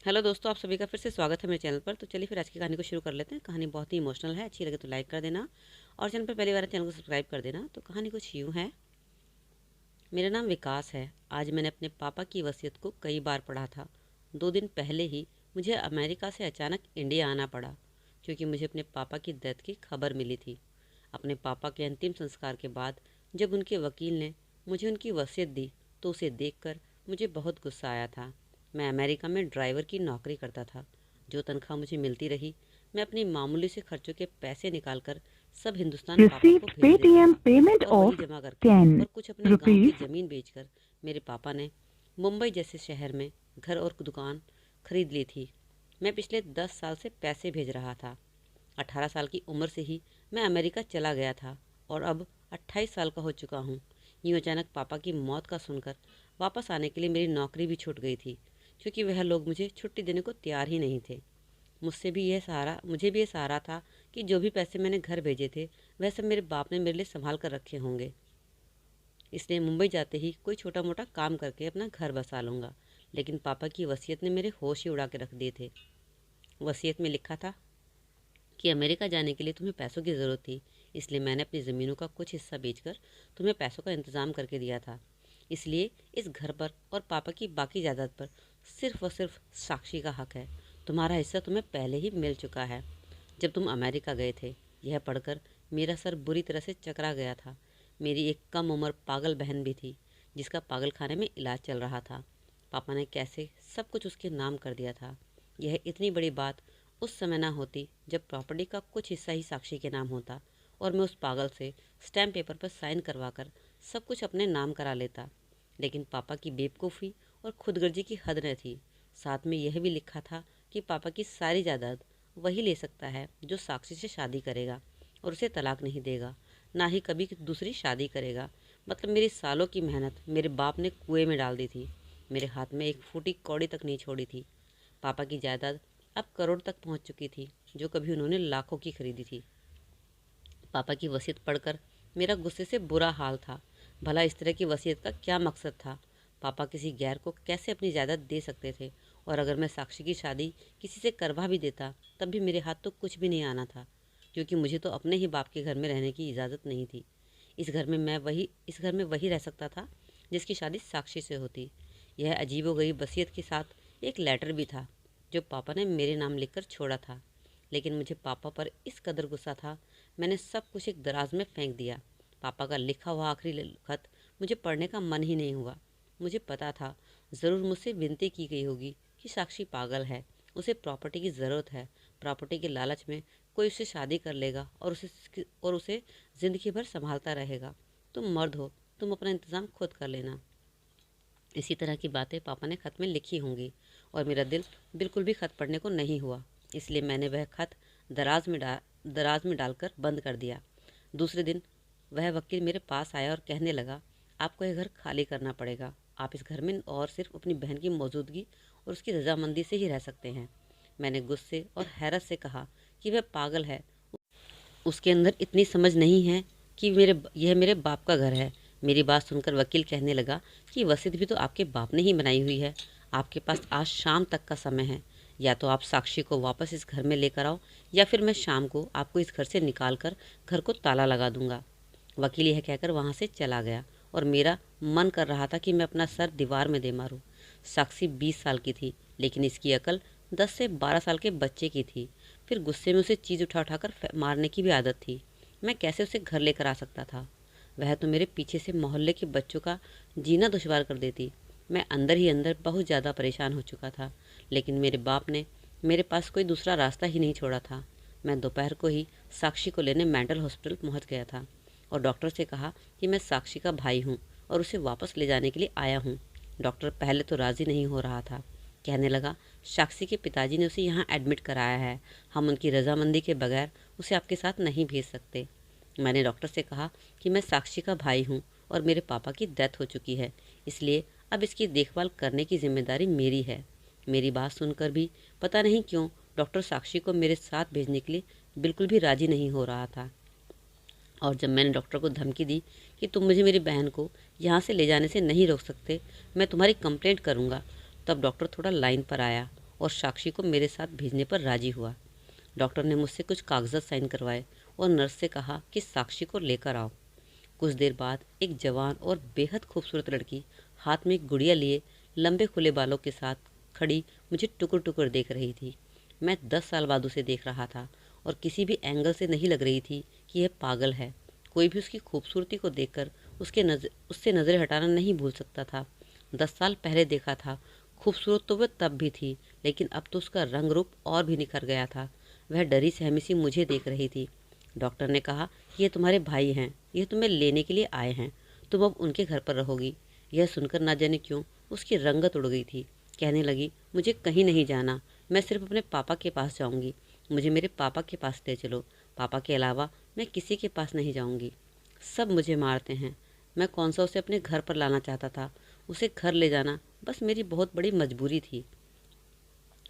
Hello दोस्तों, आप सभी का फिर से स्वागत है मेरे चैनल पर। तो चलिए फिर आज की कहानी को शुरू कर लेते हैं। कहानी बहुत ही इमोशनल है, अच्छी लगे तो लाइक कर देना और चैनल पर पहली बार चैनल को सब्सक्राइब कर देना। तो कहानी कुछ यूँ है। मेरा नाम विकास है। आज मैंने अपने पापा की वसीयत को कई बार पढ़ा था। 2 दिन पहले ही मुझे अमेरिका से अचानक इंडिया आना पड़ा, क्योंकि मुझे अपने पापा की डेथ की खबर मिली थी। अपने पापा के अंतिम संस्कार के बाद जब उनके वकील ने मुझे उनकी वसीयत दी, तो उसे देखकर मुझे बहुत गुस्सा आया था। मैं अमेरिका में ड्राइवर की नौकरी करता था। जो तनख्वाह मुझे मिलती रही, मैं अपनी मामूली से खर्चों के पैसे निकालकर सब हिंदुस्तान पापा को Received भेज देता Paytm था payment और वही of जमा करके 10 और कुछ अपने गांव की rupees. ज़मीन बेचकर मेरे पापा ने मुंबई जैसे शहर में घर और दुकान खरीद ली थी। मैं पिछले 10 साल से पैसे भेज रहा था। 18 साल की उम्र से ही मैं अमेरिका चला गया था और अब 28 साल का हो चुका हूँ। यूँ अचानक पापा की मौत का सुनकर वापस आने के लिए मेरी नौकरी भी छूट गई थी, क्योंकि वह लोग मुझे छुट्टी देने को तैयार ही नहीं थे। मुझे भी ये सहारा था कि जो भी पैसे मैंने घर भेजे थे, वह सब मेरे बाप ने मेरे लिए संभाल कर रखे होंगे। इसलिए मुंबई जाते ही कोई छोटा मोटा काम करके अपना घर बसा लूँगा। लेकिन पापा की वसीयत ने मेरे होश ही उड़ा के रख दिए थे। वसीयत में लिखा था कि अमेरिका जाने के लिए तुम्हें पैसों की ज़रूरत थी, इसलिए मैंने अपनी ज़मीनों का कुछ हिस्सा बेचकर तुम्हें पैसों का इंतज़ाम करके दिया था। इसलिए इस घर पर और पापा की बाकी जायदाद पर सिर्फ और सिर्फ साक्षी का हक है। तुम्हारा हिस्सा तुम्हें पहले ही मिल चुका है जब तुम अमेरिका गए थे। यह पढ़कर मेरा सर बुरी तरह से चकरा गया था। मेरी एक कम उम्र पागल बहन भी थी, जिसका पागल खाने में इलाज चल रहा था। पापा ने कैसे सब कुछ उसके नाम कर दिया था। यह इतनी बड़ी बात उस समय ना होती जब प्रॉपर्टी का कुछ हिस्सा ही साक्षी के नाम होता और मैं उस पागल से स्टैम्प पेपर पर साइन करवाकर सब कुछ अपने नाम करा लेता। लेकिन पापा की बेवकूफ़ी और खुदगर्जी की हद न थी। साथ में यह भी लिखा था कि पापा की सारी जायदाद वही ले सकता है जो साक्षी से शादी करेगा और उसे तलाक नहीं देगा, ना ही कभी दूसरी शादी करेगा। मतलब मेरी सालों की मेहनत मेरे बाप ने कुएं में डाल दी थी। मेरे हाथ में एक फूटी कौड़ी तक नहीं छोड़ी थी। पापा की जायदाद अब करोड़ तक पहुंच चुकी थी, जो कभी उन्होंने लाखों की खरीदी थी। पापा की वसीयत पढ़कर मेरा गुस्से से बुरा हाल था। भला इस तरह की वसीयत का क्या मकसद था? पापा किसी गैर को कैसे अपनी जायदाद दे सकते थे? और अगर मैं साक्षी की शादी किसी से करवा भी देता, तब भी मेरे हाथ तो कुछ भी नहीं आना था, क्योंकि मुझे तो अपने ही बाप के घर में रहने की इजाज़त नहीं थी। इस घर में वही रह सकता था जिसकी शादी साक्षी से होती। यह अजीबोगरीब वसीयत के साथ एक लेटर भी था, जो पापा ने मेरे नाम लिखकर छोड़ा था। लेकिन मुझे पापा पर इस कदर गुस्सा था, मैंने सब कुछ एक दराज में फेंक दिया। पापा का लिखा हुआ आखिरी खत मुझे पढ़ने का मन ही नहीं हुआ। मुझे पता था ज़रूर मुझसे विनती की गई होगी कि साक्षी पागल है, उसे प्रॉपर्टी की ज़रूरत है। प्रॉपर्टी के लालच में कोई उससे शादी कर लेगा और उसे ज़िंदगी भर संभालता रहेगा। तुम मर्द हो, तुम अपना इंतज़ाम खुद कर लेना। इसी तरह की बातें पापा ने खत में लिखी होंगी और मेरा दिल बिल्कुल भी खत पढ़ने को नहीं हुआ। इसलिए मैंने वह खत दराज में डालकर बंद कर दिया। दूसरे दिन वह वकील मेरे पास आया और कहने लगा, आपको यह घर खाली करना पड़ेगा। आप इस घर में और सिर्फ अपनी बहन की मौजूदगी और उसकी रजामंदी से ही रह सकते हैं। मैंने गुस्से और हैरत से कहा कि वह पागल है, उसके अंदर इतनी समझ नहीं है कि यह मेरे बाप का घर है। मेरी बात सुनकर वकील कहने लगा कि वसीयत भी तो आपके बाप ने ही बनाई हुई है। आपके पास आज शाम तक का समय है। या तो आप साक्षी को वापस इस घर में लेकर आओ, या फिर मैं शाम को आपको इस घर से निकाल कर घर को ताला लगा दूंगा। वकील यह कहकर वहाँ से चला गया और मेरा मन कर रहा था कि मैं अपना सर दीवार में दे मारूं। साक्षी 20 साल की थी, लेकिन इसकी अकल 10 से 12 साल के बच्चे की थी। फिर गुस्से में उसे चीज़ उठा उठाकर मारने की भी आदत थी। मैं कैसे उसे घर लेकर आ सकता था? वह तो मेरे पीछे से मोहल्ले के बच्चों का जीना दुश्वार कर देती। मैं अंदर ही अंदर बहुत ज़्यादा परेशान हो चुका था, लेकिन मेरे बाप ने मेरे पास कोई दूसरा रास्ता ही नहीं छोड़ा था। मैं दोपहर को ही साक्षी को लेने मेंटल हॉस्पिटल पहुंच गया था और डॉक्टर से कहा कि मैं साक्षी का भाई हूँ और उसे वापस ले जाने के लिए आया हूँ। डॉक्टर पहले तो राज़ी नहीं हो रहा था। कहने लगा, साक्षी के पिताजी ने उसे यहाँ एडमिट कराया है, हम उनकी रजामंदी के बगैर उसे आपके साथ नहीं भेज सकते। मैंने डॉक्टर से कहा कि मैं साक्षी का भाई हूँ और मेरे पापा की डेथ हो चुकी है, इसलिए अब इसकी देखभाल करने की जिम्मेदारी मेरी है। मेरी बात सुनकर भी पता नहीं क्यों डॉक्टर साक्षी को मेरे साथ भेजने के लिए बिल्कुल भी राजी नहीं हो रहा था। और जब मैंने डॉक्टर को धमकी दी कि तुम मुझे मेरी बहन को यहाँ से ले जाने से नहीं रोक सकते, मैं तुम्हारी कंप्लेंट करूँगा, तब डॉक्टर थोड़ा लाइन पर आया और साक्षी को मेरे साथ भेजने पर राजी हुआ। डॉक्टर ने मुझसे कुछ कागजात साइन करवाए और नर्स से कहा कि साक्षी को लेकर आओ। कुछ देर बाद एक जवान और बेहद खूबसूरत लड़की हाथ में एक गुड़िया लिए लंबे खुले बालों के साथ खड़ी मुझे टुकुर टुकुर देख रही थी। मैं 10 साल बाद उसे देख रहा था और किसी भी एंगल से नहीं लग रही थी कि यह पागल है। कोई भी उसकी खूबसूरती को देखकर उससे नज़रें हटाना नहीं भूल सकता था। 10 साल पहले देखा था, खूबसूरत तो वह तब भी थी, लेकिन अब तो उसका रंग रूप और भी निखर गया था। वह डरी सहमी सी मुझे देख रही थी। डॉक्टर ने कहा कि ये तुम्हारे भाई हैं, यह तुम्हें लेने के लिए आए हैं, तुम अब उनके घर पर रहोगी। यह सुनकर ना जाने क्यों उसकी रंगत उड़ गई थी। कहने लगी, मुझे कहीं नहीं जाना, मैं सिर्फ अपने पापा के पास जाऊंगी। मुझे मेरे पापा के पास ले चलो, पापा के अलावा मैं किसी के पास नहीं जाऊंगी। सब मुझे मारते हैं। मैं कौन सा उसे अपने घर पर लाना चाहता था। उसे घर ले जाना बस मेरी बहुत बड़ी मजबूरी थी।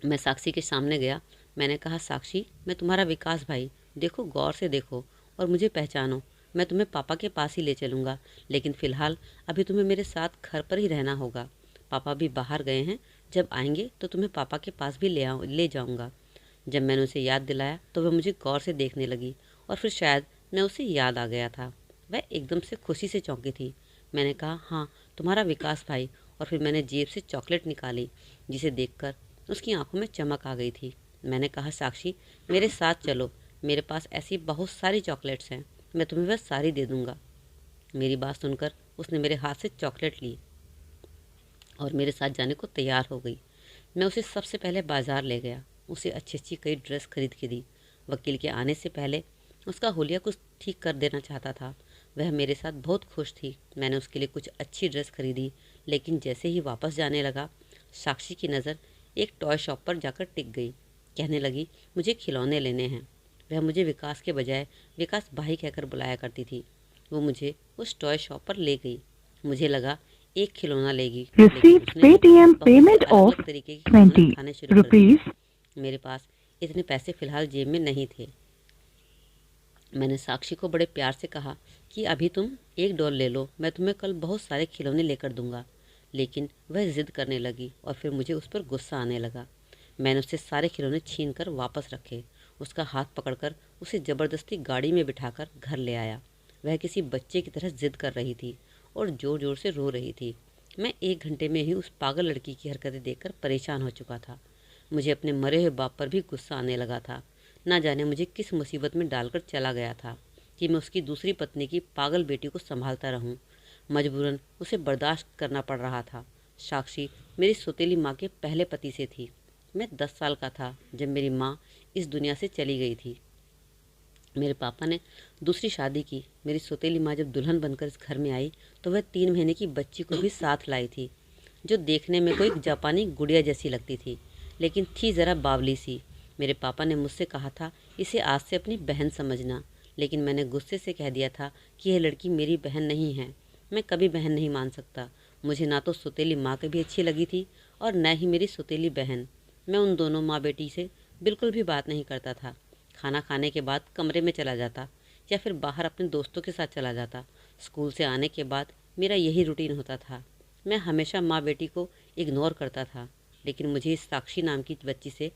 मैं साक्षी के सामने गया। मैंने कहा, साक्षी, मैं तुम्हारा विकास भाई, देखो, गौर से देखो और मुझे पहचानो। मैं तुम्हें पापा के पास ही ले चलूँगा, लेकिन फ़िलहाल अभी तुम्हें मेरे साथ घर पर ही रहना होगा। पापा भी बाहर गए हैं, जब आएंगे तो तुम्हें पापा के पास भी ले जाऊँगा। जब मैंने उसे याद दिलाया तो वह मुझे गौर से देखने लगी और फिर शायद मैं उसे याद आ गया था। वह एकदम से खुशी से चौंकी थी। मैंने कहा, हाँ, तुम्हारा विकास भाई। और फिर मैंने जेब से चॉकलेट निकाली, जिसे देखकर उसकी आंखों में चमक आ गई थी। मैंने कहा, साक्षी, मेरे साथ चलो, मेरे पास ऐसी बहुत सारी चॉकलेट्स हैं, मैं तुम्हें वह सारी दे दूँगा। मेरी बात सुनकर उसने मेरे हाथ से चॉकलेट ली और मेरे साथ जाने को तैयार हो गई। मैं उसे सबसे पहले बाज़ार ले गया। उसे अच्छी अच्छी कई ड्रेस खरीद के दी। वकील के आने से पहले उसका हुलिया कुछ ठीक कर देना चाहता था। वह मेरे साथ बहुत खुश थी। मैंने उसके लिए कुछ अच्छी ड्रेस खरीदी, लेकिन जैसे ही वापस जाने लगा, साक्षी की नज़र एक टॉय शॉप पर जाकर टिक गई। कहने लगी, मुझे खिलौने लेने हैं। वह मुझे विकास के बजाय विकास भाई कहकर बुलाया करती थी। वो मुझे उस टॉय शॉप पर ले गई। मुझे लगा एक खिलौना लेगी, लेकिन Received उसने Paytm बहुत से payment अलग of अलग तरीके के खिलौने 20 दिखाने शुरू कर दिए। rupees. मेरे पास इतने पैसे फ़िलहाल जेब में नहीं थे। मैंने साक्षी को बड़े प्यार से कहा कि अभी तुम एक डॉल ले लो, मैं तुम्हें कल बहुत सारे खिलौने लेकर दूंगा। लेकिन वह ज़िद करने लगी और फिर मुझे उस पर गुस्सा आने लगा। मैंने उससे सारे खिलौने छीन कर वापस रखे। उसका हाथ पकड़कर उसे ज़बरदस्ती गाड़ी में बिठाकर घर ले आया। वह किसी बच्चे की तरह ज़िद कर रही थी और ज़ोर ज़ोर से रो रही थी। मैं 1 घंटे में ही उस पागल लड़की की हरकतें देखकर परेशान हो चुका था। मुझे अपने मरे हुए बाप पर भी गुस्सा आने लगा था। ना जाने मुझे किस मुसीबत में डालकर चला गया था कि मैं उसकी दूसरी पत्नी की पागल बेटी को संभालता रहूं। मजबूरन उसे बर्दाश्त करना पड़ रहा था। साक्षी मेरी सौतेली माँ के पहले पति से थी। मैं 10 साल का था जब मेरी माँ इस दुनिया से चली गई थी। मेरे पापा ने दूसरी शादी की। मेरी सौतेली माँ जब दुल्हन बनकर इस घर में आई तो वह 3 महीने की बच्ची को भी साथ लाई थी, जो देखने में कोई जापानी गुड़िया जैसी लगती थी, लेकिन थी ज़रा बावली सी। मेरे पापा ने मुझसे कहा था, इसे आज से अपनी बहन समझना, लेकिन मैंने गुस्से से कह दिया था कि यह लड़की मेरी बहन नहीं है। मैं कभी बहन नहीं मान सकता। मुझे ना तो सौतेली माँ कभी अच्छी लगी थी और न ही मेरी सौतेली बहन। मैं उन दोनों माँ बेटी से बिल्कुल भी बात नहीं करता था। खाना खाने के बाद कमरे में चला जाता या फिर बाहर अपने दोस्तों के साथ चला जाता। स्कूल से आने के बाद मेरा यही रूटीन होता था। मैं हमेशा माँ बेटी को इग्नोर करता था, लेकिन मुझे इस साक्षी नाम की बच्ची से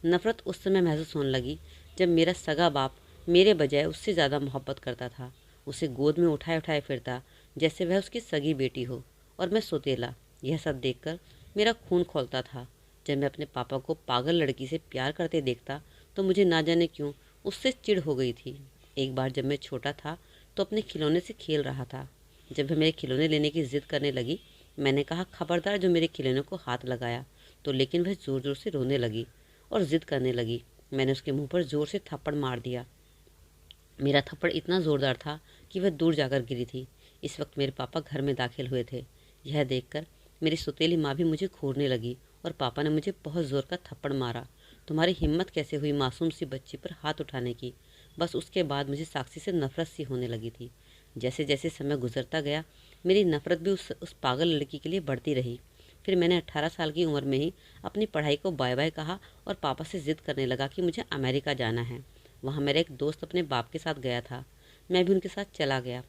नफ़रत उस समय महसूस होने लगी जब मेरा सगा बाप मेरे बजाय उससे ज़्यादा मोहब्बत करता था। उसे गोद में उठाए उठाए फिरता जैसे वह उसकी सगी बेटी हो, और मैं सौतेला। यह सब देखकर मेरा खून खौलता था। जब मैं अपने पापा को पागल लड़की से प्यार करते देखता तो मुझे ना जाने क्यों उससे चिढ़ हो गई थी। एक बार जब मैं छोटा था तो अपने खिलौने से खेल रहा था। जब वह मेरे खिलौने लेने की ज़िद करने लगी, मैंने कहा, खबरदार जो मेरे खिलौने को हाथ लगाया तो। लेकिन वह ज़ोर ज़ोर से रोने लगी और ज़िद करने लगी। मैंने उसके मुंह पर ज़ोर से थप्पड़ मार दिया। मेरा थप्पड़ इतना ज़ोरदार था कि वह दूर जाकर गिरी थी। इस वक्त मेरे पापा घर में दाखिल हुए थे। यह देखकर मेरी सौतेली माँ भी मुझे घूरने लगी और पापा ने मुझे बहुत ज़ोर का थप्पड़ मारा। तुम्हारी हिम्मत कैसे हुई मासूम सी बच्ची पर हाथ उठाने की। बस उसके बाद मुझे साक्षी से नफ़रत सी होने लगी थी। जैसे जैसे समय गुजरता गया, मेरी नफ़रत भी उस पागल लड़की के लिए बढ़ती रही। फिर मैंने 18 साल की उम्र में ही अपनी पढ़ाई को बाय बाय कहा और पापा से ज़िद करने लगा कि मुझे अमेरिका जाना है। वहाँ मेरा एक दोस्त अपने बाप के साथ गया था। मैं भी उनके साथ चला गया।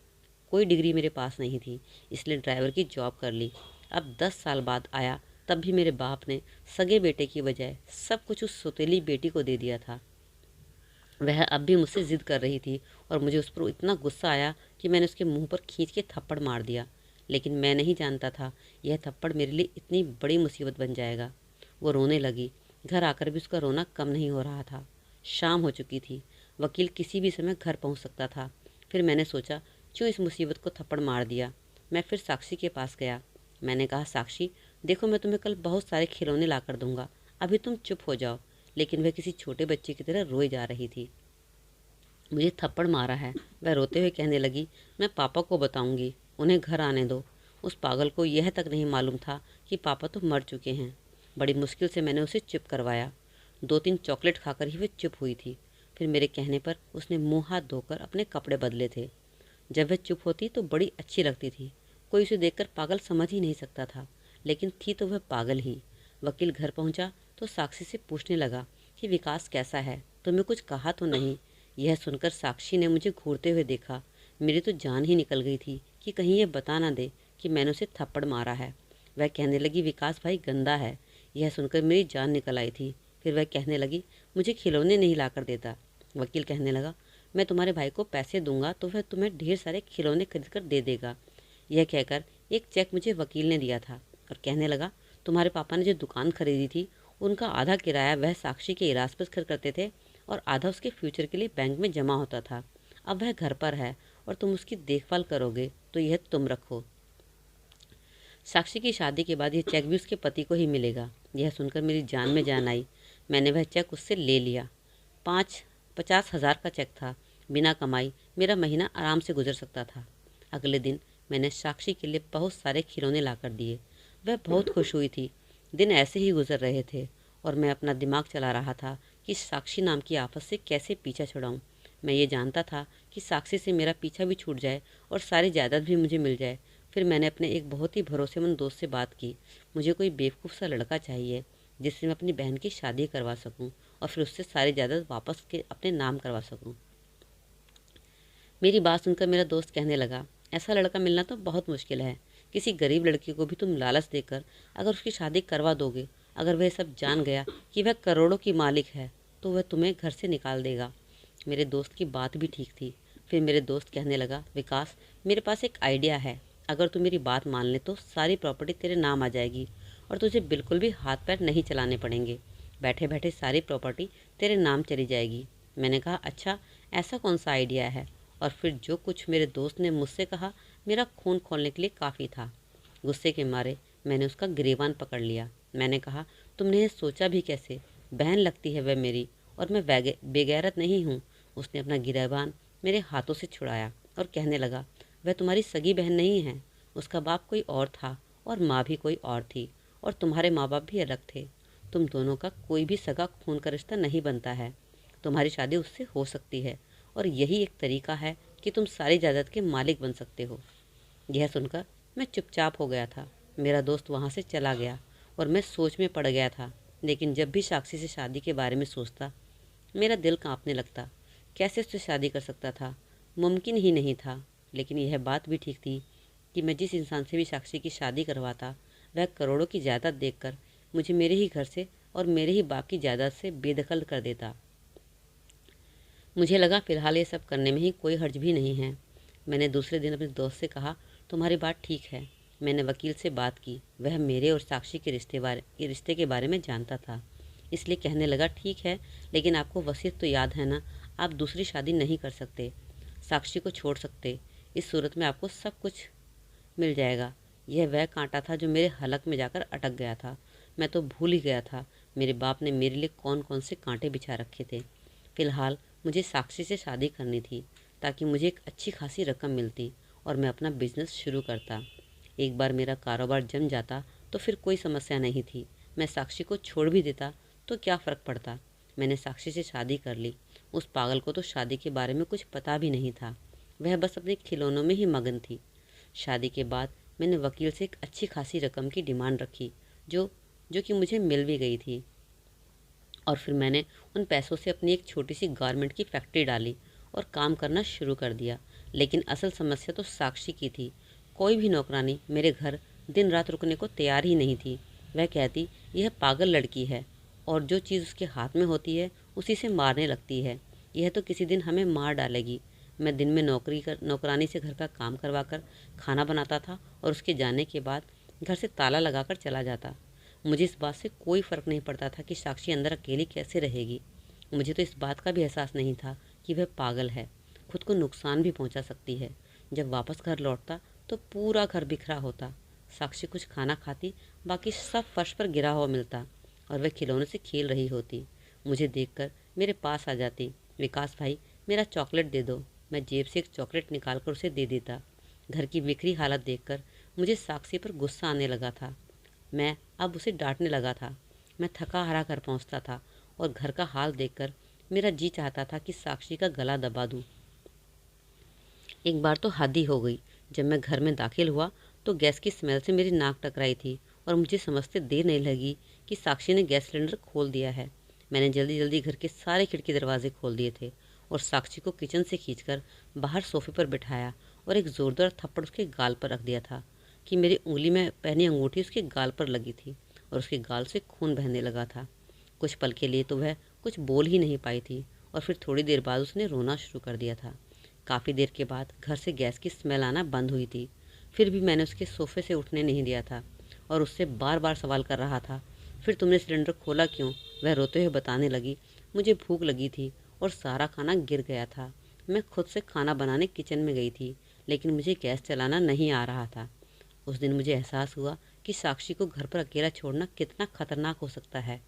कोई डिग्री मेरे पास नहीं थी, इसलिए ड्राइवर की जॉब कर ली। अब 10 साल बाद आया तब भी मेरे बाप ने सगे बेटे की बजाय सब कुछ उस सौतेली बेटी को दे दिया था। वह अब भी मुझसे ज़िद कर रही थी और मुझे उस पर इतना गुस्सा आया कि मैंने उसके मुंह पर खींच के थप्पड़ मार दिया। लेकिन मैं नहीं जानता था यह थप्पड़ मेरे लिए इतनी बड़ी मुसीबत बन जाएगा। वो रोने लगी। घर आकर भी उसका रोना कम नहीं हो रहा था। शाम हो चुकी थी। वकील किसी भी समय घर पहुंच सकता था। फिर मैंने सोचा क्यों इस मुसीबत को थप्पड़ मार दिया। मैं फिर साक्षी के पास गया। मैंने कहा, साक्षी देखो, मैं तुम्हें कल बहुत सारे खिलौने ला कर दूंगा, अभी तुम चुप हो जाओ। लेकिन वह किसी छोटे बच्चे की तरह रोई जा रही थी। मुझे थप्पड़ मारा है, वह रोते हुए कहने लगी। मैं पापा को बताऊंगी, उन्हें घर आने दो। उस पागल को यह तक नहीं मालूम था कि पापा तो मर चुके हैं। बड़ी मुश्किल से मैंने उसे चुप करवाया। 2-3 चॉकलेट खाकर ही वह चुप हुई थी। फिर मेरे कहने पर उसने मुंह हाथ धोकर अपने कपड़े बदले थे। जब वह चुप होती तो बड़ी अच्छी लगती थी। कोई उसे देखकर पागल समझ ही नहीं सकता था, लेकिन थी तो वह पागल ही। वकील घर पहुंचा तो साक्षी से पूछने लगा कि विकास कैसा है, तुम्हें कुछ कहा तो नहीं। यह सुनकर साक्षी ने मुझे घूरते हुए देखा। मेरी तो जान ही निकल गई थी कि कहीं यह बता ना दे कि मैंने उसे थप्पड़ मारा है। वह कहने लगी, विकास भाई गंदा है। यह सुनकर मेरी जान निकल आई थी। फिर वह कहने लगी, मुझे खिलौने नहीं ला कर देता। वकील कहने लगा, मैं तुम्हारे भाई को पैसे दूंगा तो वह तुम्हें ढेर सारे खिलौने खरीद कर दे देगा। यह कहकर एक चेक मुझे वकील ने दिया था और कहने लगा, तुम्हारे पापा ने जो दुकान खरीदी थी उनका आधा किराया वह साक्षी के इलाज पर खर्च करते थे और आधा उसके फ्यूचर के लिए बैंक में जमा होता था। अब वह घर पर है और तुम उसकी देखभाल करोगे तो यह तुम रखो। साक्षी की शादी के बाद यह चेक भी उसके पति को ही मिलेगा। यह सुनकर मेरी जान में जान आई। मैंने वह चेक उससे ले लिया। 50,000 का चेक था। बिना कमाई मेरा महीना आराम से गुजर सकता था। अगले दिन मैंने साक्षी के लिए बहुत सारे खिलौने ला कर दिए। वह बहुत खुश हुई थी। दिन ऐसे ही गुजर रहे थे और मैं अपना दिमाग चला रहा था कि साक्षी नाम की आफत से कैसे पीछा छुड़ाऊं। मैं ये जानता था कि साक्षी से मेरा पीछा भी छूट जाए और सारी जायदाद भी मुझे मिल जाए। फिर मैंने अपने एक बहुत ही भरोसेमंद दोस्त से बात की। मुझे कोई बेवकूफ़ सा लड़का चाहिए जिससे मैं अपनी बहन की शादी करवा सकूं और फिर उससे सारी जायदाद वापस के अपने नाम करवा सकूं। मेरी बात सुनकर मेरा दोस्त कहने लगा, ऐसा लड़का मिलना तो बहुत मुश्किल है। किसी गरीब लड़की को भी तुम लालच देकर अगर उसकी शादी करवा दोगे, अगर वह सब जान गया कि वह करोड़ों की मालिक है तो वह तुम्हें घर से निकाल देगा। मेरे दोस्त की बात भी ठीक थी। फिर मेरे दोस्त कहने लगा, विकास मेरे पास एक आइडिया है। अगर तू मेरी बात मान ले तो सारी प्रॉपर्टी तेरे नाम आ जाएगी और तुझे बिल्कुल भी हाथ पैर नहीं चलाने पड़ेंगे। बैठे बैठे सारी प्रॉपर्टी तेरे नाम चली जाएगी। मैंने कहा, अच्छा ऐसा कौन सा आइडिया है? और फिर जो कुछ मेरे दोस्त ने मुझसे कहा मेरा खून खोलने के लिए काफ़ी था। गुस्से के मारे मैंने उसका गिरेबान पकड़ लिया। मैंने कहा, तुमने ये सोचा भी कैसे? बहन लगती है वह मेरी और मैं बेगैरत नहीं हूँ। उसने अपना गिरेबान मेरे हाथों से छुड़ाया और कहने लगा, वह तुम्हारी सगी बहन नहीं है। उसका बाप कोई और था और माँ भी कोई और थी और तुम्हारे माँ बाप भी अलग थे। तुम दोनों का कोई भी सगा खून का रिश्ता नहीं बनता है। तुम्हारी शादी उससे हो सकती है और यही एक तरीका है कि तुम सारी जायदाद के मालिक बन सकते हो। यह सुनकर मैं चुपचाप हो गया था। मेरा दोस्त वहाँ से चला गया और मैं सोच में पड़ गया था। लेकिन जब भी साक्षी से शादी के बारे में सोचता मेरा दिल कांपने लगता। कैसे उससे शादी कर सकता था? मुमकिन ही नहीं था। लेकिन यह बात भी ठीक थी कि मैं जिस इंसान से भी साक्षी की शादी करवाता वह करोड़ों की जायदाद देखकर मुझे मेरे ही घर से और मेरे ही बाप की जायदाद से बेदखल कर देता। मुझे लगा फ़िलहाल ये सब करने में ही कोई हर्ज भी नहीं है। मैंने दूसरे दिन अपने दोस्त से कहा, तुम्हारी बात ठीक है। मैंने वकील से बात की। वह मेरे और साक्षी के रिश्ते के बारे में जानता था, इसलिए कहने लगा, ठीक है, लेकिन आपको वसीयत तो याद है ना? आप दूसरी शादी नहीं कर सकते, साक्षी को छोड़ सकते। इस सूरत में आपको सब कुछ मिल जाएगा। यह वह कांटा था जो मेरे हलक में जाकर अटक गया था। मैं तो भूल ही गया था मेरे बाप ने मेरे लिए कौन कौन से कांटे बिछा रखे थे। फ़िलहाल मुझे साक्षी से शादी करनी थी ताकि मुझे एक अच्छी खासी रकम मिलती और मैं अपना बिजनेस शुरू करता। एक बार मेरा कारोबार जम जाता तो फिर कोई समस्या नहीं थी। मैं साक्षी को छोड़ भी देता तो क्या फ़र्क पड़ता। मैंने साक्षी से शादी कर ली। उस पागल को तो शादी के बारे में कुछ पता भी नहीं था। वह बस अपने खिलौनों में ही मगन थी। शादी के बाद मैंने वकील से एक अच्छी खासी रकम की डिमांड रखी जो जो कि मुझे मिल भी गई थी और फिर मैंने उन पैसों से अपनी एक छोटी सी गारमेंट की फैक्ट्री डाली और काम करना शुरू कर दिया। लेकिन असल समस्या तो साक्षी की थी। कोई भी नौकरानी मेरे घर दिन रात रुकने को तैयार ही नहीं थी। वह कहती, यह पागल लड़की है और जो चीज़ उसके हाथ में होती है उसी से मारने लगती है। यह तो किसी दिन हमें मार डालेगी। मैं दिन में नौकरानी से घर का काम करवा कर खाना बनाता था और उसके जाने के बाद घर से ताला लगाकर चला जाता। मुझे इस बात से कोई फ़र्क नहीं पड़ता था कि साक्षी अंदर अकेली कैसे रहेगी। मुझे तो इस बात का भी एहसास नहीं था कि वह पागल है, खुद को नुकसान भी पहुंचा सकती है। जब वापस घर लौटता तो पूरा घर बिखरा होता। साक्षी कुछ खाना खाती, बाकी सब फर्श पर गिरा हुआ मिलता और वह खिलौने से खेल रही होती। मुझे देखकर मेरे पास आ जाती, विकास भाई मेरा चॉकलेट दे दो। मैं जेब से एक चॉकलेट निकाल कर उसे दे देता। घर की बिखरी हालत देखकर मुझे साक्षी पर गुस्सा आने लगा था। मैं अब उसे डांटने लगा था। मैं थका हारा घर पहुंचता था और घर का हाल देखकर मेरा जी चाहता था कि साक्षी का गला दबा दूं। एक बार तो हद ही हो गई। जब मैं घर में दाखिल हुआ तो गैस की स्मेल से मेरी नाक टकराई थी और मुझे समझते देर नहीं लगी कि साक्षी ने गैस सिलेंडर खोल दिया है। मैंने जल्दी जल्दी घर के सारे खिड़की दरवाजे खोल दिए थे और साक्षी को किचन से खींचकर बाहर सोफे पर बिठाया और एक ज़ोरदार थप्पड़ उसके गाल पर रख दिया था कि मेरी उंगली में पहनी अंगूठी उसके गाल पर लगी थी और उसके गाल से खून बहने लगा था। कुछ पल के लिए तो वह कुछ बोल ही नहीं पाई थी और फिर थोड़ी देर बाद उसने रोना शुरू कर दिया था। काफ़ी देर के बाद घर से गैस की स्मेल आना बंद हुई थी। फिर भी मैंने उसके सोफे से उठने नहीं दिया था और उससे बार बार सवाल कर रहा था, फिर तुमने सिलेंडर खोला क्यों? वह रोते हुए बताने लगी, मुझे भूख लगी थी और सारा खाना गिर गया था। मैं खुद से खाना बनाने किचन में गई थी, लेकिन मुझे गैस चलाना नहीं आ रहा था। उस दिन मुझे एहसास हुआ कि साक्षी को घर पर अकेला छोड़ना कितना खतरनाक हो सकता है,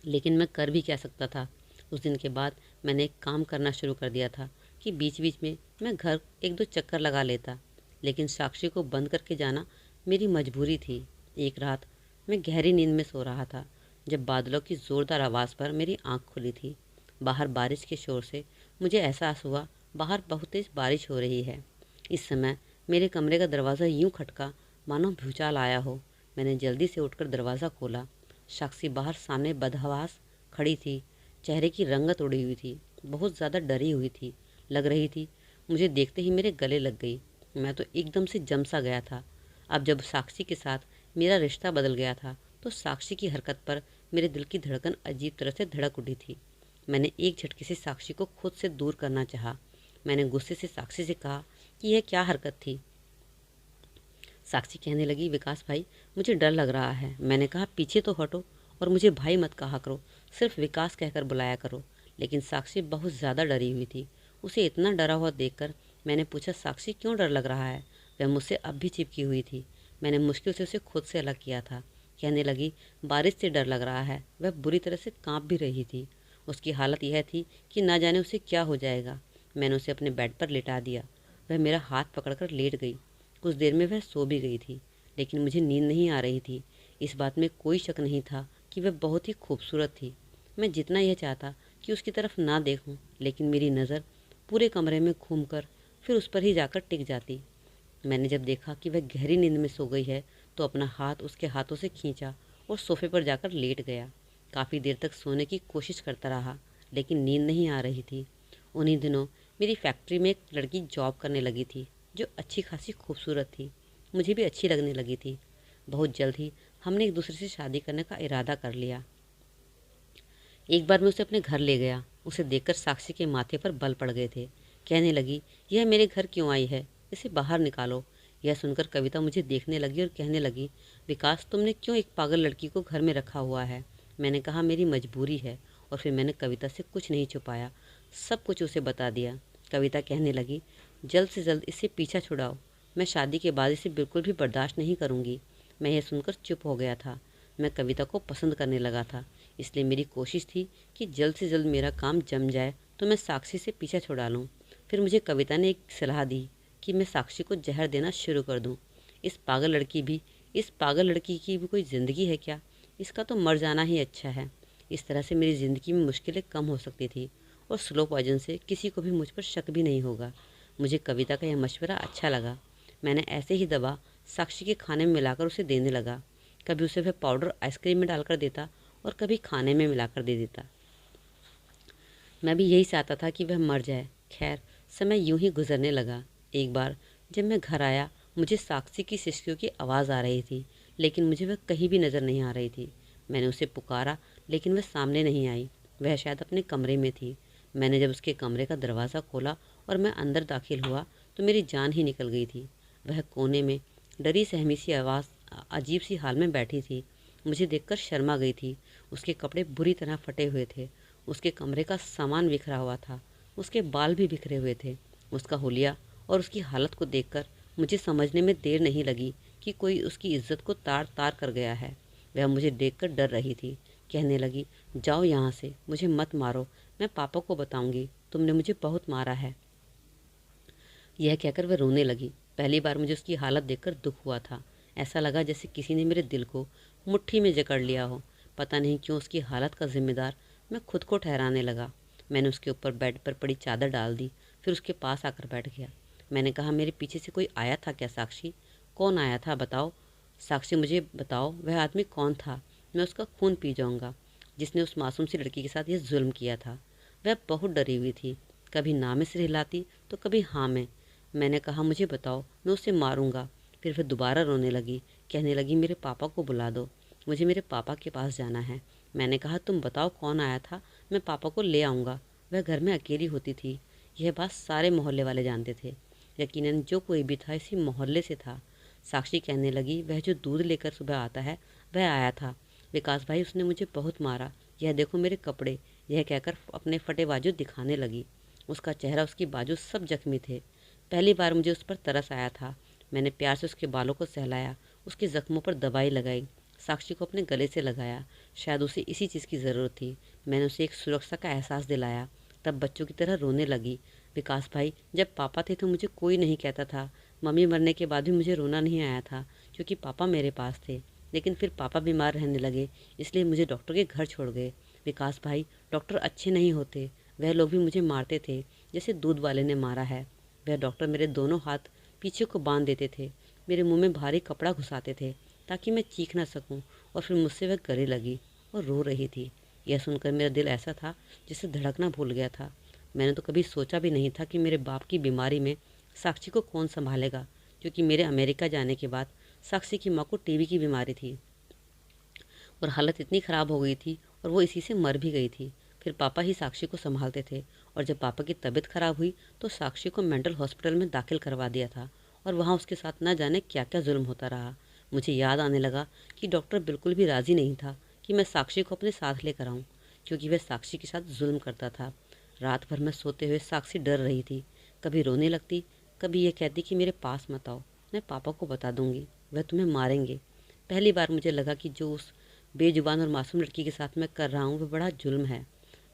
लेकिन मैं कर भी क्या सकता था। उस दिन के बाद मैंने एक काम करना शुरू कर दिया था कि बीच बीच में मैं घर एक दो चक्कर लगा लेता, लेकिन साक्षी को बंद करके जाना मेरी मजबूरी थी। एक रात मैं गहरी नींद में सो रहा था जब बादलों की ज़ोरदार आवाज़ पर मेरी आंख खुली थी। बाहर बारिश के शोर से मुझे एहसास हुआ बाहर बहुत तेज़ बारिश हो रही है। इस समय मेरे कमरे का दरवाज़ा यूं खटका मानो भूचाल आया हो। मैंने जल्दी से उठकर दरवाज़ा खोला। साक्षी बाहर सामने बदहवास खड़ी थी। चेहरे की रंगत उड़ी हुई थी, बहुत ज़्यादा डरी हुई थी लग रही थी। मुझे देखते ही मेरे गले लग गई। मैं तो एकदम से जम सा गया था। अब जब साक्षी के साथ मेरा रिश्ता बदल गया था तो साक्षी की हरकत पर मेरे दिल की धड़कन अजीब तरह से धड़क उठी थी। मैंने एक झटके से साक्षी को खुद से दूर करना चाहा। मैंने गुस्से से साक्षी से कहा कि यह क्या हरकत थी। साक्षी कहने लगी, विकास भाई मुझे डर लग रहा है। मैंने कहा, पीछे तो हटो और मुझे भाई मत कहा करो, सिर्फ विकास कहकर बुलाया करो। लेकिन साक्षी बहुत ज़्यादा डरी हुई थी। उसे इतना डरा हुआ देखकर मैंने पूछा, साक्षी क्यों डर लग रहा है? वह मुझसे अब भी चिपकी हुई थी। मैंने मुश्किल से उसे खुद से अलग किया था। कहने लगी, बारिश से डर लग रहा है। वह बुरी तरह से काँप भी रही थी। उसकी हालत यह थी कि ना जाने उसे क्या हो जाएगा। मैंने उसे अपने बेड पर लिटा दिया। वह मेरा हाथ पकड़कर लेट गई। कुछ देर में वह सो भी गई थी, लेकिन मुझे नींद नहीं आ रही थी। इस बात में कोई शक नहीं था कि वह बहुत ही खूबसूरत थी। मैं जितना यह चाहता कि उसकी तरफ ना देखूं, लेकिन मेरी नज़र पूरे कमरे में घूमकर फिर उस पर ही जाकर टिक जाती। मैंने जब देखा कि वह गहरी नींद में सो गई है तो अपना हाथ उसके हाथों से खींचा और सोफे पर जाकर लेट गया। काफ़ी देर तक सोने की कोशिश करता रहा, लेकिन नींद नहीं आ रही थी। उन्हीं दिनों मेरी फैक्ट्री में एक लड़की जॉब करने लगी थी जो अच्छी खासी खूबसूरत थी। मुझे भी अच्छी लगने लगी थी। बहुत जल्द ही हमने एक दूसरे से शादी करने का इरादा कर लिया। एक बार मैं उसे अपने घर ले गया। उसे देखकर साक्षी के माथे पर बल पड़ गए थे। कहने लगी, यह मेरे घर क्यों आई है? इसे बाहर निकालो। यह सुनकर कविता मुझे देखने लगी और कहने लगी, विकास तुमने क्यों एक पागल लड़की को घर में रखा हुआ है? मैंने कहा, मेरी मजबूरी है। और फिर मैंने कविता से कुछ नहीं छुपाया, सब कुछ उसे बता दिया। कविता कहने लगी, जल्द से जल्द इससे पीछा छुड़ाओ। मैं शादी के बाद इसे बिल्कुल भी बर्दाश्त नहीं करूँगी। मैं यह सुनकर चुप हो गया था। मैं कविता को पसंद करने लगा था, इसलिए मेरी कोशिश थी कि जल्द से जल्द मेरा काम जम जाए तो मैं साक्षी से पीछा छुड़ा लूँ। फिर मुझे कविता ने एक सलाह दी कि मैं साक्षी को जहर देना शुरू कर दूँ। इस पागल लड़की की भी कोई ज़िंदगी है क्या? इसका तो मर जाना ही अच्छा है। इस तरह से मेरी ज़िंदगी में मुश्किलें कम हो सकती थी और स्लो पॉइजन से किसी को भी मुझ पर शक भी नहीं होगा। मुझे कविता का यह मशवरा अच्छा लगा। मैंने ऐसे ही दवा साक्षी के खाने में मिलाकर उसे देने लगा। कभी उसे वह पाउडर आइसक्रीम में डालकर देता और कभी खाने में मिलाकर दे देता। मैं भी यही चाहता था कि वह मर जाए। खैर, समय यूं ही गुजरने लगा। एक बार जब मैं घर आया, मुझे साक्षी की सिसकियों की आवाज़ आ रही थी। लेकिन मुझे वह कहीं भी नज़र नहीं आ रही थी। मैंने उसे पुकारा, लेकिन वह सामने नहीं आई। वह शायद अपने कमरे में थी। मैंने जब उसके कमरे का दरवाज़ा खोला और मैं अंदर दाखिल हुआ तो मेरी जान ही निकल गई थी। वह कोने में डरी सहमी सी आवाज़ अजीब सी हाल में बैठी थी। मुझे देखकर शर्मा गई थी। उसके कपड़े बुरी तरह फटे हुए थे। उसके कमरे का सामान बिखरा हुआ था। उसके बाल भी बिखरे हुए थे। उसका हुलिया और उसकी हालत को देखकर मुझे समझने में देर नहीं लगी कि कोई उसकी इज्जत को तार तार कर गया है। वह मुझे देखकर डर रही थी। कहने लगी, जाओ यहाँ से, मुझे मत मारो, मैं पापा को बताऊंगी, तुमने मुझे बहुत मारा है। यह कहकर वह रोने लगी। पहली बार मुझे उसकी हालत देखकर दुख हुआ था। ऐसा लगा जैसे किसी ने मेरे दिल को मुट्ठी में जकड़ लिया हो। पता नहीं क्यों उसकी हालत का जिम्मेदार मैं खुद को ठहराने लगा। मैंने उसके ऊपर बेड पर पड़ी चादर डाल दी, फिर उसके पास आकर बैठ गया। मैंने कहा, मेरे पीछे से कोई आया था क्या साक्षी? कौन आया था बताओ साक्षी, मुझे बताओ वह आदमी कौन था? मैं उसका खून पी जाऊंगा जिसने उस मासूम सी लड़की के साथ यह जुल्म किया था। वह बहुत डरी हुई थी, कभी ना में सिर हिलाती तो कभी हाँ में। मैंने कहा, मुझे बताओ, मैं उसे मारूंगा। फिर वह दोबारा रोने लगी। कहने लगी, मेरे पापा को बुला दो, मुझे मेरे पापा के पास जाना है। मैंने कहा, तुम बताओ कौन आया था, मैं पापा को ले आऊँगा। वह घर में अकेली होती थी। यह बात सारे मोहल्ले वाले जानते थे। यकीनन जो कोई भी था इसी मोहल्ले से था। साक्षी कहने लगी, वह जो दूध लेकर सुबह आता है वह आया था। विकास भाई, उसने मुझे बहुत मारा। यह देखो मेरे कपड़े, यह कहकर अपने फटे बाजू दिखाने लगी। उसका चेहरा, उसकी बाजू सब जख्मी थे। पहली बार मुझे उस पर तरस आया था। मैंने प्यार से उसके बालों को सहलाया, उसके जख्मों पर दवाई लगाई, साक्षी को अपने गले से लगाया। शायद उसे इसी चीज़ की ज़रूरत थी। मैंने उसे एक सुरक्षा का एहसास दिलाया। तब बच्चों की तरह रोने लगी। विकास भाई, जब पापा थे तो मुझे कोई नहीं कहता था। मम्मी मरने के बाद भी मुझे रोना नहीं आया था, क्योंकि पापा मेरे पास थे। लेकिन फिर पापा बीमार रहने लगे, इसलिए मुझे डॉक्टर के घर छोड़ गए। विकास भाई, डॉक्टर अच्छे नहीं होते। वह लोग भी मुझे मारते थे, जैसे दूध वाले ने मारा है। वह डॉक्टर मेरे दोनों हाथ पीछे को बांध देते थे, मेरे मुंह में भारी कपड़ा घुसाते थे ताकि मैं चीख ना सकूं, और फिर मुझसे वह गले लगी और रो रही थी। यह सुनकर मेरा दिल ऐसा था जिसे धड़कना भूल गया था। मैंने तो कभी सोचा भी नहीं था कि मेरे बाप की बीमारी में साक्षी को कौन संभालेगा, क्योंकि मेरे अमेरिका जाने के बाद साक्षी की माँ को टीबी की बीमारी थी और हालत इतनी ख़राब हो गई थी और वो इसी से मर भी गई थी। फिर पापा ही साक्षी को संभालते थे, और जब पापा की तबीयत ख़राब हुई तो साक्षी को मेंटल हॉस्पिटल में दाखिल करवा दिया था, और वहाँ उसके साथ न जाने क्या क्या जुल्म होता रहा। मुझे याद आने लगा कि डॉक्टर बिल्कुल भी राज़ी नहीं था कि मैं साक्षी को अपने साथ लेकर आऊँ, क्योंकि वह साक्षी के साथ जुल्म करता था। रात भर में सोते हुए साक्षी डर रही थी। कभी रोने लगती, कभी ये कहती कि मेरे पास मत आओ, मैं पापा को बता दूंगी, वह तुम्हें मारेंगे। पहली बार मुझे लगा कि जो उस बेजुबान और मासूम लड़की के साथ मैं कर रहा हूँ वह बड़ा जुल्म है।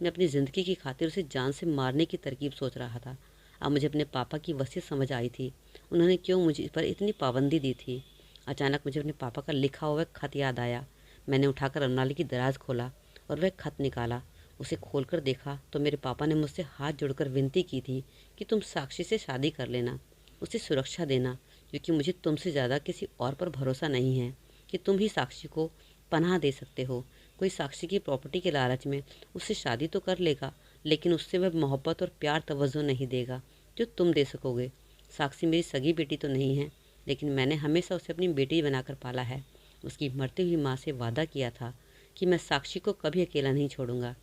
मैं अपनी ज़िंदगी की खातिर उसे जान से मारने की तरकीब सोच रहा था। अब मुझे अपने पापा की वसीयत समझ आई थी। उन्होंने क्यों मुझे पर इतनी पाबंदी दी थी। अचानक मुझे अपने पापा का लिखा हुआ खत याद आया। मैंने उठाकर अलमारी की दराज खोला और वह खत निकाला। उसे खोलकर देखा तो मेरे पापा ने मुझसे हाथ जोड़कर विनती की थी कि तुम साक्षी से शादी कर लेना, उसे सुरक्षा देना, क्योंकि मुझे तुमसे ज़्यादा किसी और पर भरोसा नहीं है कि तुम ही साक्षी को पनाह दे सकते हो। कोई साक्षी की प्रॉपर्टी के लालच में उससे शादी तो कर लेगा, लेकिन उससे वह मोहब्बत और प्यार तवज्जो नहीं देगा जो तुम दे सकोगे। साक्षी मेरी सगी बेटी तो नहीं है, लेकिन मैंने हमेशा उसे अपनी बेटी बनाकर पाला है। उसकी मरती हुई माँ से वादा किया था कि मैं साक्षी को कभी अकेला नहीं छोड़ूंगा।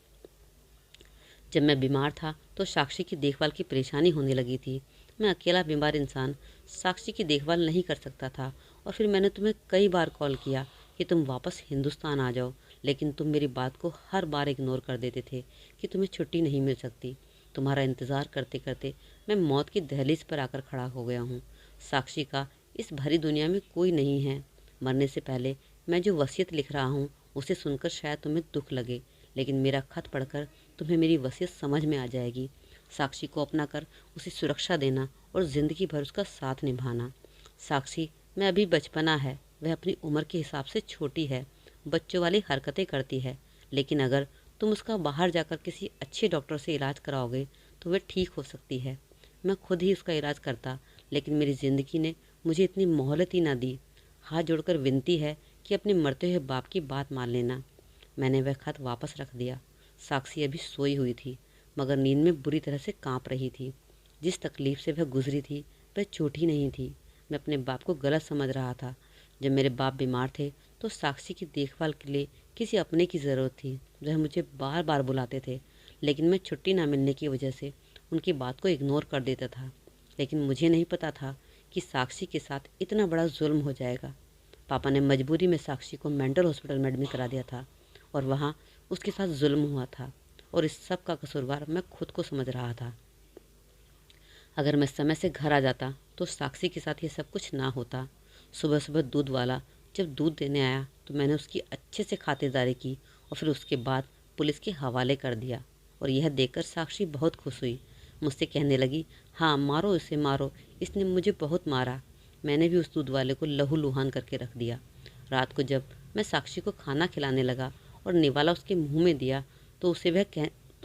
जब मैं बीमार था तो साक्षी की देखभाल की परेशानी होने लगी थी। मैं अकेला बीमार इंसान साक्षी की देखभाल नहीं कर सकता था, और फिर मैंने तुम्हें कई बार कॉल किया कि तुम वापस हिंदुस्तान आ जाओ, लेकिन तुम मेरी बात को हर बार इग्नोर कर देते थे कि तुम्हें छुट्टी नहीं मिल सकती। तुम्हारा इंतज़ार करते करते मैं मौत की दहलीज पर आकर खड़ा हो गया हूँ। साक्षी का इस भरी दुनिया में कोई नहीं है। मरने से पहले मैं जो वसीयत लिख रहा हूँ उसे सुनकर शायद तुम्हें दुख लगे, लेकिन मेरा खत पढ़कर तुम्हें मेरी वसीयत समझ में आ जाएगी। साक्षी को अपना कर उसे सुरक्षा देना और ज़िंदगी भर उसका साथ निभाना। साक्षी में अभी बचपना है, वह अपनी उम्र के हिसाब से छोटी है, बच्चों वाली हरकतें करती है, लेकिन अगर तुम उसका बाहर जाकर किसी अच्छे डॉक्टर से इलाज कराओगे तो वह ठीक हो सकती है। मैं खुद ही उसका इलाज करता, लेकिन मेरी ज़िंदगी ने मुझे इतनी मोहलत ही ना दी। हाथ जोड़कर विनती है कि अपने मरते हुए बाप की बात मान लेना। मैंने वह खत वापस रख दिया। साक्षी अभी सोई हुई थी, मगर नींद में बुरी तरह से कांप रही थी। जिस तकलीफ से वह गुजरी थी वह छोटी नहीं थी। मैं अपने बाप को गलत समझ रहा था, जब मेरे बाप बीमार थे तो साक्षी की देखभाल के लिए किसी अपने की ज़रूरत थी। वह मुझे बार बार बुलाते थे, लेकिन मैं छुट्टी ना मिलने की वजह से उनकी बात को इग्नोर कर देता था। लेकिन मुझे नहीं पता था कि साक्षी के साथ इतना बड़ा जुल्म हो जाएगा। पापा ने मजबूरी में साक्षी को मेंटल हॉस्पिटल में एडमिट करा दिया था और वहाँ उसके साथ जुल्म हुआ था, और इस सब का कसूरवार मैं खुद को समझ रहा था। अगर मैं समय से घर आ जाता तो साक्षी के साथ ये सब कुछ ना होता। सुबह सुबह दूध वाला जब दूध देने आया तो मैंने उसकी अच्छे से खातिरदारी की और फिर उसके बाद पुलिस के हवाले कर दिया। और यह देखकर साक्षी बहुत खुश हुई। मुझसे कहने लगी, हाँ मारो इसे मारो, इसने मुझे बहुत मारा। मैंने भी उस दूध वाले को लहूलुहान करके रख दिया। रात को जब मैं साक्षी को खाना खिलाने लगा और निवाला उसके मुंह में दिया तो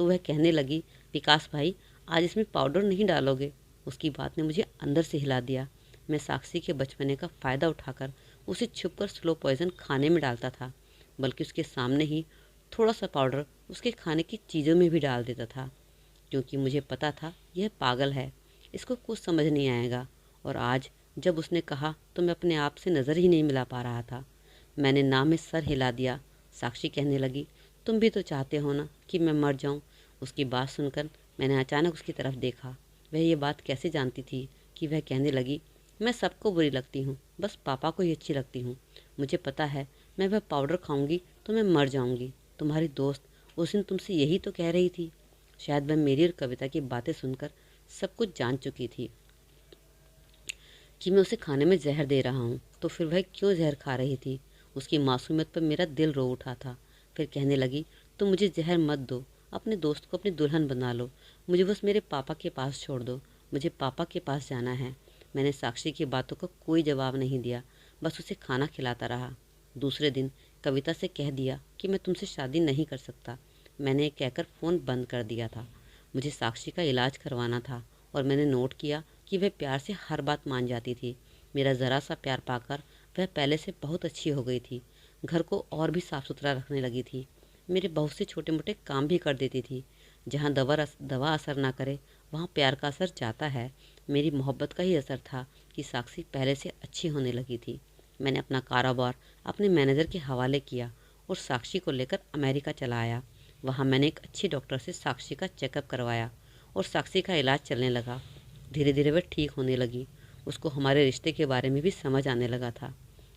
वह कहने लगी, विकास भाई आज इसमें पाउडर नहीं डालोगे। उसकी बात ने मुझे अंदर से हिला दिया। मैं साक्षी के बचपने का फ़ायदा उठाकर उसे छुपकर स्लो पॉइज़न खाने में डालता था, बल्कि उसके सामने ही थोड़ा सा पाउडर उसके खाने की चीज़ों में भी डाल देता था, क्योंकि मुझे पता था यह पागल है, इसको कुछ समझ नहीं आएगा। और आज जब उसने कहा तो मैं अपने आप से नज़र ही नहीं मिला पा रहा था। मैंने ना में सर हिला दिया। साक्षी कहने लगी, तुम भी तो चाहते हो ना कि मैं मर जाऊं। उसकी बात सुनकर मैंने अचानक उसकी तरफ देखा। वह ये बात कैसे जानती थी कि वह कहने लगी, मैं सबको बुरी लगती हूँ, बस पापा को ही अच्छी लगती हूँ। मुझे पता है मैं वह पाउडर खाऊंगी तो मैं मर जाऊंगी। तुम्हारी दोस्त उस दिन तुमसे यही तो कह रही थी। शायद वह मेरी और कविता की बातें सुनकर सब कुछ जान चुकी थी कि मैं उसे खाने में जहर दे रहा हूँ, तो फिर वह क्यों जहर खा रही थी। उसकी मासूमियत पर मेरा दिल रो उठा था। फिर कहने लगी, तुम मुझे जहर मत दो, अपने दोस्त को अपनी दुल्हन बना लो, मुझे बस मेरे पापा के पास छोड़ दो, मुझे पापा के पास जाना है। मैंने साक्षी की बातों का कोई जवाब नहीं दिया, बस उसे खाना खिलाता रहा। दूसरे दिन कविता से कह दिया कि मैं तुमसे शादी नहीं कर सकता। मैंने कहकर फ़ोन बंद कर दिया था। मुझे साक्षी का इलाज करवाना था और मैंने नोट किया कि वह प्यार से हर बात मान जाती थी। मेरा ज़रा सा प्यार पाकर वह पहले से बहुत अच्छी हो गई थी। घर को और भी साफ़ सुथरा रखने लगी थी। मेरे बहुत से छोटे मोटे काम भी कर देती थी। जहाँ दवा असर ना करे वहाँ प्यार का असर जाता है। मेरी मोहब्बत का ही असर था कि साक्षी पहले से अच्छी होने लगी थी। मैंने अपना कारोबार अपने मैनेजर के हवाले किया और साक्षी को लेकर अमेरिका चला आया। वहाँ मैंने एक अच्छे डॉक्टर से साक्षी का चेकअप करवाया और साक्षी का इलाज चलने लगा। धीरे धीरे वह ठीक होने लगी। उसको हमारे रिश्ते के बारे में भी समझ आने लगा था।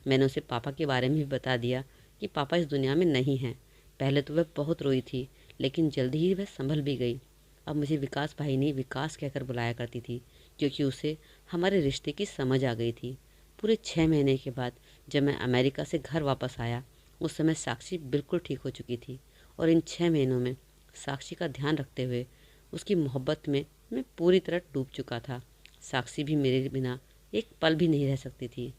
मैंने उसे पापा के बारे में भी बता दिया कि पापा इस दुनिया में नहीं हैं। पहले तो वह बहुत रोई थी, लेकिन जल्दी ही वह संभल भी गई। अब मुझे विकास भाई नहीं विकास कहकर बुलाया करती थी, क्योंकि उसे हमारे रिश्ते की समझ आ गई थी। पूरे 6 महीने के बाद जब मैं अमेरिका से घर वापस आया, उस समय साक्षी बिल्कुल ठीक हो चुकी थी और इन 6 महीनों में साक्षी का ध्यान रखते हुए उसकी मोहब्बत में मैं पूरी तरह डूब चुका था। साक्षी भी मेरे बिना एक पल भी नहीं रह सकती थी।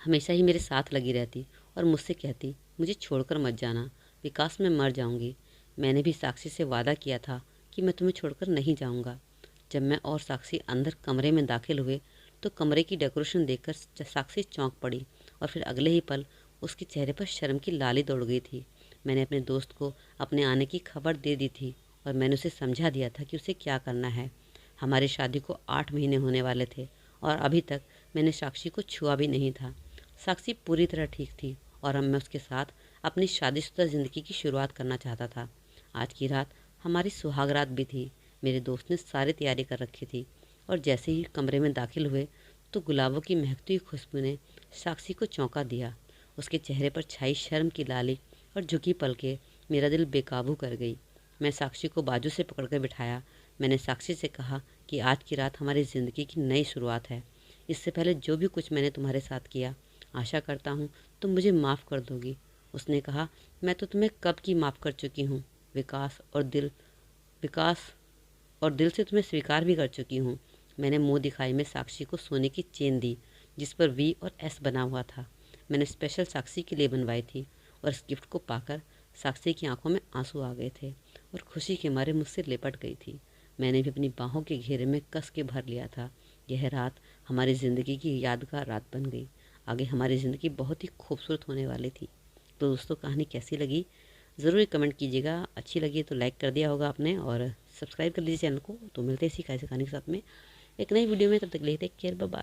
हमेशा ही मेरे साथ लगी रहती और मुझसे कहती, मुझे छोड़कर मत जाना विकास, मैं मर जाऊंगी। मैंने भी साक्षी से वादा किया था कि मैं तुम्हें छोड़कर नहीं जाऊंगा। जब मैं और साक्षी अंदर कमरे में दाखिल हुए तो कमरे की डेकोरेशन देखकर साक्षी चौंक पड़ी और फिर अगले ही पल उसके चेहरे पर शर्म की लाली दौड़ गई थी। मैंने अपने दोस्त को अपने आने की खबर दे दी थी और मैंने उसे समझा दिया था कि उसे क्या करना है। हमारी शादी को 8 महीने होने वाले थे और अभी तक मैंने साक्षी को छुआ भी नहीं था। साक्षी पूरी तरह ठीक थी और अब मैं उसके साथ अपनी शादीशुदा ज़िंदगी की शुरुआत करना चाहता था। आज की रात हमारी सुहाग रात भी थी। मेरे दोस्त ने सारी तैयारी कर रखी थी और जैसे ही कमरे में दाखिल हुए तो गुलाबों की महकती हुई खुशबू ने साक्षी को चौंका दिया। उसके चेहरे पर छाई शर्म की लाली और झुकी पलकें मेरा दिल बेकाबू कर गई। मैं साक्षी को बाजू से पकड़कर बिठाया। मैंने साक्षी से कहा कि आज की रात हमारी ज़िंदगी की नई शुरुआत है। इससे पहले जो भी कुछ मैंने तुम्हारे साथ किया, आशा करता हूँ तुम मुझे माफ़ कर दोगी। उसने कहा, मैं तो तुम्हें कब की माफ़ कर चुकी हूँ विकास, और दिल से तुम्हें स्वीकार भी कर चुकी हूँ। मैंने मुंह दिखाई में साक्षी को सोने की चेन दी जिस पर वी और एस बना हुआ था। मैंने स्पेशल साक्षी के लिए बनवाई थी और इस गिफ्ट को पाकर साक्षी की आंखों में आंसू आ गए थे और खुशी के मारे मुझसे लिपट गई थी। मैंने भी अपनी बाहों के घेरे में कस के भर लिया था। यह रात हमारी ज़िंदगी की यादगार रात बन गई। आगे हमारी ज़िंदगी बहुत ही खूबसूरत होने वाली थी। तो दोस्तों, कहानी कैसी लगी ज़रूर कमेंट कीजिएगा। अच्छी लगी तो लाइक कर दिया होगा आपने और सब्सक्राइब कर लीजिए चैनल को। तो मिलते हैं इसी कैसी कहानी के साथ में एक नई वीडियो में। तब तक के लिए टेक केयर, बाय बाय।